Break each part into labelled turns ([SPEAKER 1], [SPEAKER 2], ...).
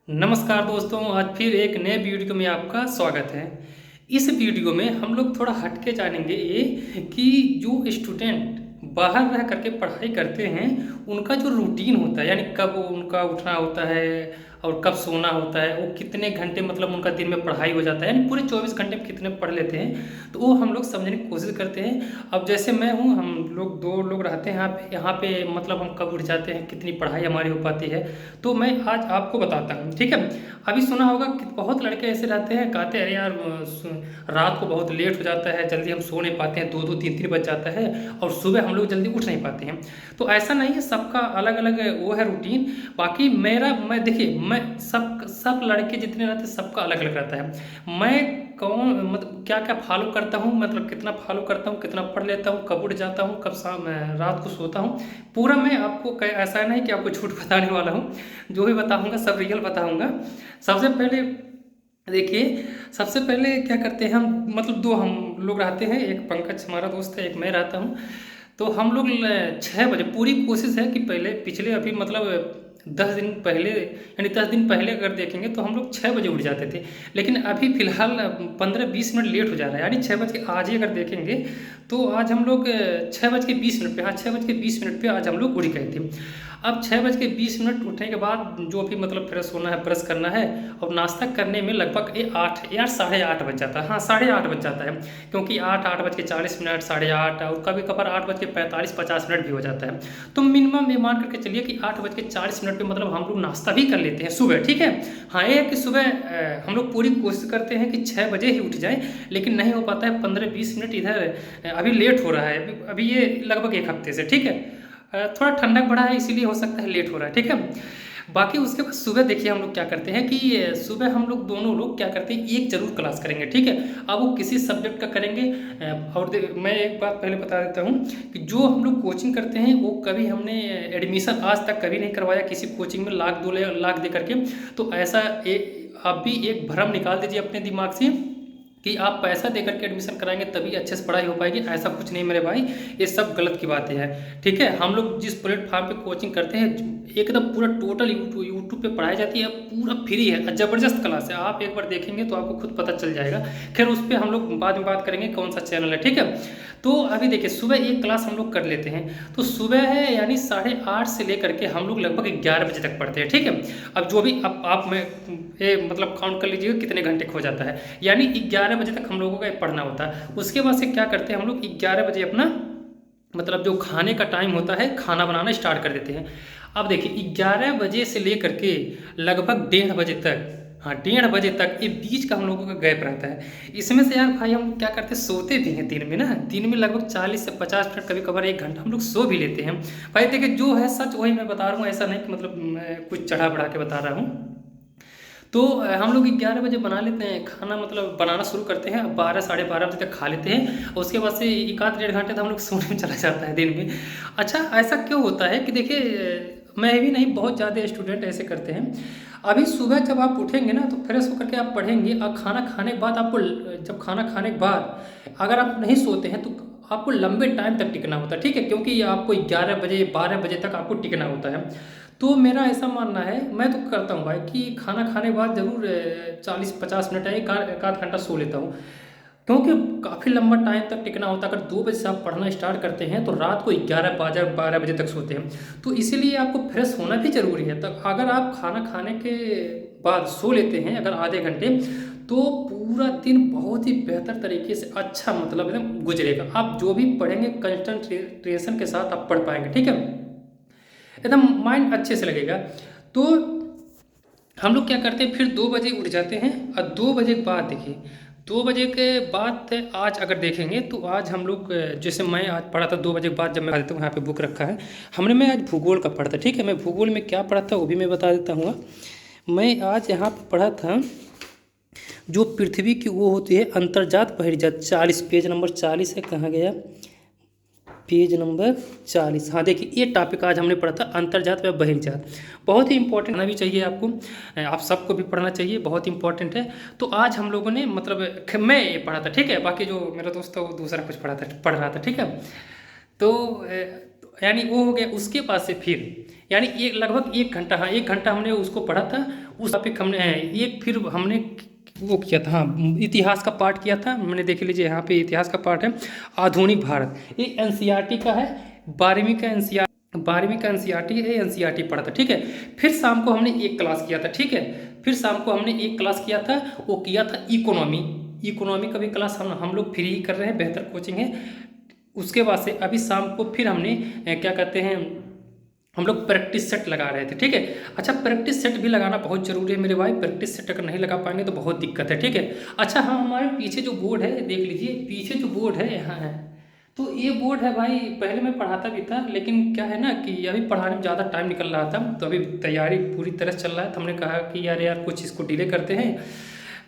[SPEAKER 1] नमस्कार दोस्तों, आज फिर एक नए वीडियो में आपका स्वागत है। इस वीडियो में हम लोग थोड़ा हट के जानेंगे ये कि जो स्टूडेंट बाहर रह करके पढ़ाई करते हैं उनका जो रूटीन होता है, यानी कब उनका उठना होता है और कब सोना होता है, वो कितने घंटे मतलब उनका दिन में पढ़ाई हो जाता है, यानी पूरे 24 घंटे में कितने पढ़ लेते हैं, तो वो हम लोग समझने की कोशिश करते हैं। अब जैसे मैं हूँ, हम लोग दो लोग रहते हैं यहाँ पे मतलब हम कब उठ जाते हैं, कितनी पढ़ाई हमारी हो पाती है, तो मैं आज आपको बताता हूँ। ठीक है। अभी सुना होगा कि बहुत लड़के ऐसे रहते हैं, कहते हैं अरे यार रात को बहुत लेट हो जाता है, जल्दी हम सो नहीं पाते हैं, 2-2 3-3 बज जाता है और सुबह हम लोग जल्दी उठ नहीं पाते हैं। तो ऐसा नहीं है, सबका अलग अलग वो है रूटीन। बाकी मैं देखिए, मैं सब लड़के जितने रहते हैं सबका अलग अलग रहता है। मैं कौन मतलब क्या क्या फॉलो करता हूँ, मतलब कितना फॉलो करता हूँ, कितना पढ़ लेता हूँ, कब उठ जाता हूँ, कब शाम रात को सोता हूँ, पूरा मैं आपको ऐसा नहीं कि आपको झूठ बताने वाला हूँ। जो भी बताऊँगा सब रियल बताऊँगा। सबसे पहले देखिए, सबसे पहले क्या करते हैं हम, मतलब दो हम लोग रहते हैं, एक पंकज हमारा दोस्त है, एक मैं रहता हूँ। तो हम लोग 6 बजे पूरी कोशिश है कि पहले पिछले अभी मतलब 10 दिन पहले, यानी 10 दिन पहले अगर देखेंगे तो हम लोग 6 बजे उठ जाते थे। लेकिन अभी फ़िलहाल 15-20 मिनट लेट हो जा रहा है, यानी 6 बज के आज ही अगर देखेंगे तो आज हम लोग 6:20 पे, हाँ 6:20 पे आज हम लोग उठ गए थे। अब 6:20 उठने के बाद जो भी मतलब फ्रेश होना है, ब्रश करना है और नाश्ता करने में लगभग 8 या 8:30 बज जाता है। हाँ 8:30 बज जाता है, क्योंकि 8:40 8:30 और कभी कभार 8:45-50 भी हो जाता है। तो मिनिमम ये मान करके चलिए कि 8:40 पे मतलब हम लोग नाश्ता भी कर लेते हैं सुबह। ठीक है। हाँ ये है कि सुबह हम लोग पूरी कोशिश करते हैं कि 6 बजे ही उठ जाएं, लेकिन नहीं हो पाता है। 15-20 मिनट इधर अभी लेट हो रहा है, अभी ये लगभग एक हफ्ते से। ठीक है। थोड़ा ठंडक बढ़ा है इसीलिए हो सकता है लेट हो रहा है। ठीक है। बाकी उसके बाद सुबह देखिए हम लोग क्या करते हैं कि सुबह हम लोग दोनों लोग क्या करते हैं, एक जरूर क्लास करेंगे। ठीक है। अब वो किसी सब्जेक्ट का करेंगे। और मैं एक बात पहले बता देता हूँ कि जो हम लोग कोचिंग करते हैं वो कभी हमने एडमिशन आज तक कभी नहीं करवाया किसी कोचिंग में, लाख 2 लाख दे करके। तो ऐसा आप भी एक भ्रम निकाल दीजिए अपने दिमाग से कि आप पैसा देकर के एडमिशन कराएंगे तभी अच्छे से पढ़ाई हो पाएगी, ऐसा कुछ नहीं मेरे भाई। ये सब गलत की बातें हैं। ठीक है। हम लोग जिस प्लेटफॉर्म पे कोचिंग करते हैं एकदम पूरा टोटल यूट्यूब पे पढ़ाई जाती है, पूरा फ्री है, ज़बरदस्त क्लास है। आप एक बार देखेंगे तो आपको खुद पता चल जाएगा। खैर उस पर हम लोग बाद में बात करेंगे कौन सा चैनल है। ठीक है। तो अभी देखिए, सुबह एक क्लास हम लोग कर लेते हैं, तो सुबह है यानी 8:30 से लेकर के हम लोग लगभग 11 बजे तक पढ़ते हैं। ठीक है। अब जो भी अब आप में ये मतलब काउंट कर लीजिएगा कितने घंटे खो जाता है, यानी 11 बजे तक हम लोगों का पढ़ना होता है। उसके बाद से क्या करते हैं हम लोग, 11 बजे अपना मतलब जो खाने का टाइम होता है, खाना बनाना स्टार्ट कर देते हैं। अब देखिए 11 बजे से लेकर के लगभग 1:30 बजे तक, हाँ 1:30 बजे तक ये बीच का हम लोगों का गैप रहता है। इसमें से यार भाई हम क्या करते हैं, सोते भी हैं दिन में ना, दिन में लगभग 40 से 50 मिनट, कभी कभार 1 घंटा हम लोग सो भी लेते हैं। भाई देखिए जो है सच वही मैं बता रहा हूँ, ऐसा नहीं कि मतलब मैं कुछ चढ़ा बढ़ा के बता रहा हूँ। तो हम लोग 11 बजे बना लेते हैं खाना, मतलब बनाना शुरू करते हैं, 12 साढ़े 12 बजे तक खा लेते हैं और उसके बाद से एक आध 1.5 घंटे तो हम लोग सोने में चला जाता है दिन में। अच्छा ऐसा क्यों होता है कि देखिए, मैं भी नहीं, बहुत ज़्यादा स्टूडेंट ऐसे करते हैं। अभी सुबह जब आप उठेंगे ना तो फ्रेश होकर के आप पढ़ेंगे, और खाना खाने के बाद आपको जब खाना खाने के बाद अगर आप नहीं सोते हैं तो आपको लंबे टाइम तक टिकना होता है। ठीक है। क्योंकि आपको 11 बजे 12 बजे तक आपको टिकना होता है। तो मेरा ऐसा मानना है, मैं तो करता हूँ भाई कि खाना खाने के बाद ज़रूर 40-50 मिनट है, एक आध घंटा सो लेता हूँ, क्योंकि काफ़ी लंबा टाइम तक टिकना होता है। अगर 2 बजे से आप पढ़ना स्टार्ट करते हैं तो रात को 11 12 तक सोते हैं, तो इसीलिए आपको फ्रेश होना भी ज़रूरी है। तो अगर आप खाना खाने के बाद सो लेते हैं अगर आधे घंटे, तो पूरा दिन बहुत ही बेहतर तरीके से अच्छा मतलब एकदम गुजरेगा। आप जो भी पढ़ेंगे कंसंट्रेशन के साथ आप पढ़ पाएंगे। ठीक है। एकदम माइंड अच्छे से लगेगा। तो हम लोग क्या करते हैं, फिर 2 बजे उठ जाते हैं, और 2 बजे के बाद देखिए, 2 बजे के बाद आज अगर देखेंगे तो आज हम लोग जैसे मैं आज पढ़ा था 2 बजे के बाद, जब मैं बता देता हूँ यहाँ पे बुक रखा है हमने, मैं आज भूगोल का पढ़ा था। ठीक है। मैं भूगोल में क्या पढ़ा था वो भी मैं बता देता हूँ। मैं आज यहाँ पर पढ़ा था जो पृथ्वी की वो होती है अंतर्जात बहिर्जात, 40 पेज नंबर 40 है, कहाँ गया पेज नंबर 40। हाँ देखिए ये टॉपिक आज हमने पढ़ा था, अंतर्जात व बहिर्जात। बहुत ही इंपॉर्टेंट होना भी चाहिए आपको, आप सबको भी पढ़ना चाहिए, बहुत इंपॉर्टेंट है। तो आज हम लोगों ने मतलब मैं ये पढ़ा था। ठीक है। बाकी जो मेरा दोस्त था वो दूसरा कुछ पढ़ा था, पढ़ रहा था। ठीक है। तो यानी वो हो गया। उसके बाद से फिर यानी एक लगभग 1 घंटा, हाँ 1 घंटा हमने उसको पढ़ा था। उस टॉपिक हमने एक फिर हमने वो किया था, हाँ इतिहास का पाठ किया था मैंने। देख लीजिए यहाँ पे इतिहास का पाठ है, आधुनिक भारत, ये एनसीईआरटी का है, 12वीं का एनसीईआरटी है, एनसीईआरटी पढ़ा था, ठीक है। फिर शाम को हमने एक क्लास किया था, ठीक है। फिर शाम को हमने एक क्लास किया था, वो किया था इकोनॉमी। इकोनॉमी का भी क्लास हम लोग फ्री ही कर रहे हैं, बेहतर कोचिंग है। उसके बाद से अभी शाम को फिर हमने क्या कहते हैं, हम लोग प्रैक्टिस सेट लगा रहे थे, ठीक है। अच्छा, प्रैक्टिस सेट भी लगाना बहुत जरूरी है मेरे भाई। प्रैक्टिस सेट अगर नहीं लगा पाएंगे तो बहुत दिक्कत है, ठीक है। अच्छा हाँ, हमारे पीछे जो बोर्ड है देख लीजिए, पीछे जो बोर्ड है यहाँ है, तो ये बोर्ड है भाई। पहले मैं पढ़ाता भी था, लेकिन क्या है ना कि अभी पढ़ाने में ज़्यादा टाइम निकल रहा था, तो अभी तैयारी पूरी तरह चल रहा है। तो हमने कहा कि यार कुछ इसको डिले करते हैं,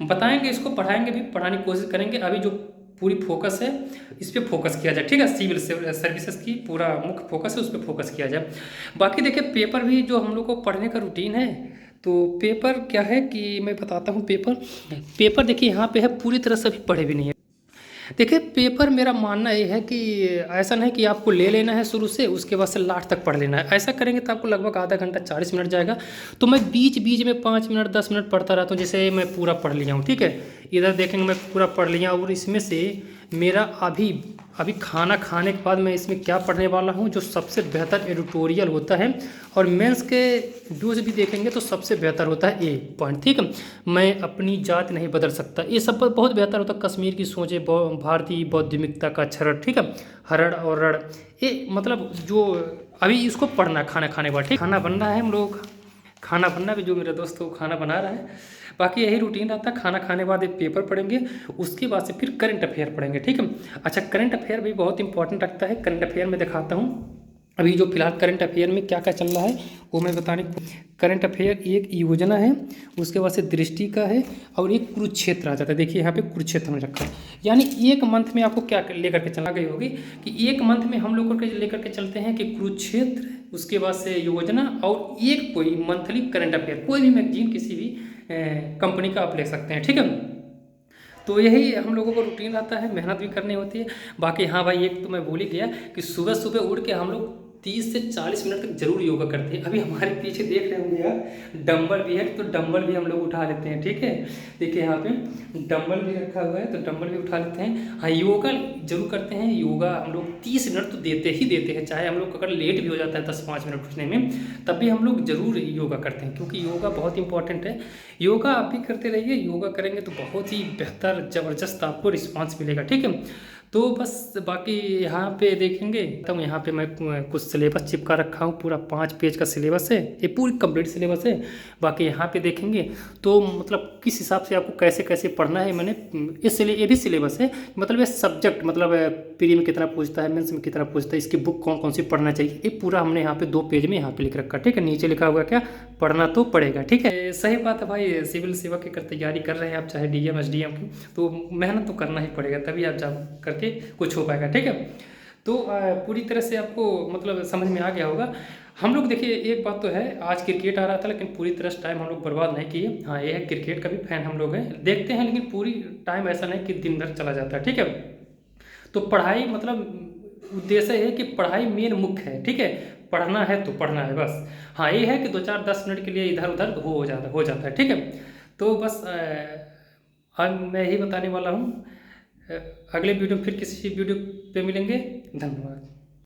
[SPEAKER 1] बताएंगे इसको, पढ़ाएंगे भी, पढ़ाने की कोशिश करेंगे। अभी जो पूरी फोकस है इस पर फोकस किया जाए, ठीक है। सिविल सर्विसेज की पूरा मुख्य फोकस है, उस पर फोकस किया जाए। बाकी देखिए, पेपर भी जो हम लोग को पढ़ने का रूटीन है, तो पेपर क्या है कि मैं बताता हूँ। पेपर देखिए यहाँ पे है, पूरी तरह से अभी पढ़े भी नहीं है। देखिए पेपर, मेरा मानना ये है कि ऐसा नहीं कि आपको ले लेना है शुरू से, उसके बाद से लास्ट तक पढ़ लेना है। ऐसा करेंगे तो आपको लगभग आधा घंटा 40 मिनट जाएगा। तो मैं बीच बीच में 5 मिनट 10 मिनट पढ़ता रहता हूँ, जैसे मैं पूरा पढ़ लिया हूँ, ठीक है। इधर देखेंगे मैं पूरा पढ़ लिया, और इसमें से मेरा अभी खाना खाने के बाद मैं इसमें क्या पढ़ने वाला हूँ, जो सबसे बेहतर एडिटोरियल होता है, और मेंस के व्यूज़ भी देखेंगे तो सबसे बेहतर होता है ए पॉइंट, ठीक है। मैं अपनी जात नहीं बदल सकता, ये सब बहुत बेहतर होता है। कश्मीर की सोचे, भारतीय बौद्धिकता का क्षरण, ठीक है, हरण और रण, ये मतलब जो अभी इसको पढ़ना खाना खाने के बाद, ठीक। खाना बन रहा है, हम लोग खाना बनना भी, जो मेरा दोस्त वो खाना बना रहा है। बाकी यही रूटीन रहता है, खाना खाने बाद एक पेपर पढ़ेंगे, उसके बाद से फिर करंट अफेयर पढ़ेंगे, ठीक है। अच्छा, करंट अफेयर भी बहुत इंपॉर्टेंट रखता है। करंट अफेयर में दिखाता हूँ अभी जो फिलहाल करंट अफेयर में क्या क्या चल रहा है, वो मैं बताने। करंट अफेयर एक योजना है, उसके बाद से दृष्टि का है, और एक कुरुक्षेत्र आ जाता है। देखिए यहाँ पे कुरुक्षेत्र में रखा है, यानी एक मंथ में आपको क्या लेकर के चला गई होगी कि एक मंथ में हम लोग लेकर के चलते हैं कि कुरुक्षेत्र, उसके बाद से योजना, और एक कोई मंथली करंट अफेयर, कोई भी मैगजीन किसी भी कंपनी का आप ले सकते हैं, ठीक है। तो यही हम लोगों को रूटीन रहता है, मेहनत भी करनी होती है। बाकी हाँ भाई, एक तो मैं भूल ही गया कि सुबह सुबह उठ के हम लोग 30 से 40 मिनट तक जरूर योगा करते हैं। अभी हमारे पीछे देख रहे होंगे यार, डंबल भी है, तो डंबल भी हम लोग उठा लेते हैं, ठीक है। देखिए यहाँ पे डंबल भी रखा हुआ है, तो डंबल भी उठा लेते हैं। हाँ, योगा जरूर करते हैं। योगा हम लोग 30 मिनट तो देते ही देते हैं, चाहे हम लोग अगर लेट भी हो जाता है 10-5 मिनट उठने में, तब भी हम लोग जरूर योगा करते हैं, क्योंकि योगा बहुत इंपॉर्टेंट है। योगा आप भी करते रहिए, योगा करेंगे तो बहुत ही बेहतर ज़बरदस्त आपको रिस्पांस मिलेगा, ठीक है। तो बस बाकी यहाँ पे देखेंगे, तो यहाँ पे मैं कुछ सिलेबस चिपका रखा हूँ, पूरा 5 पेज का सिलेबस है, ये पूरी कंप्लीट सिलेबस है। बाकी यहाँ पे देखेंगे तो मतलब किस हिसाब से आपको कैसे कैसे पढ़ना है, मैंने ये भी सिलेबस है। मतलब ये सब्जेक्ट, मतलब प्री में कितना पूछता है, मेंस में कितना पूछता है, इसकी बुक कौन कौन सी पढ़ना चाहिए, ये पूरा हमने यहाँ पे 2 पेज में यहाँ पे लिख रखा, ठीक है। नीचे लिखा हुआ क्या, पढ़ना तो पड़ेगा, ठीक है। सही बात है भाई, सिविल सेवा की अगर तैयारी कर रहे हैं आप, चाहे डीएम एसडीएम की, तो मेहनत तो करना ही पड़ेगा, तभी आप जा करके कुछ हो पाएगा, ठीक है। तो पूरी तरह से आपको मतलब समझ में आ गया होगा। हम लोग देखिए, एक बात तो है, आज क्रिकेट आ रहा था, लेकिन पूरी तरह से टाइम हम लोग बर्बाद नहीं किए। हाँ, ये है, क्रिकेट का भी फैन हम लोग हैं, देखते हैं, लेकिन पूरी टाइम ऐसा नहीं कि दिन भर चला जाता है, ठीक है। तो पढ़ाई मतलब उद्देश्य है कि पढ़ाई मेन मुख्य है, ठीक है। पढ़ना है तो पढ़ना है बस। हाँ, ये है कि 2-4-10 मिनट के लिए इधर उधर हो जाता है, ठीक है। तो बस आज मैं यही बताने वाला हूँ। अगले वीडियो फिर किसी वीडियो पे मिलेंगे। धन्यवाद।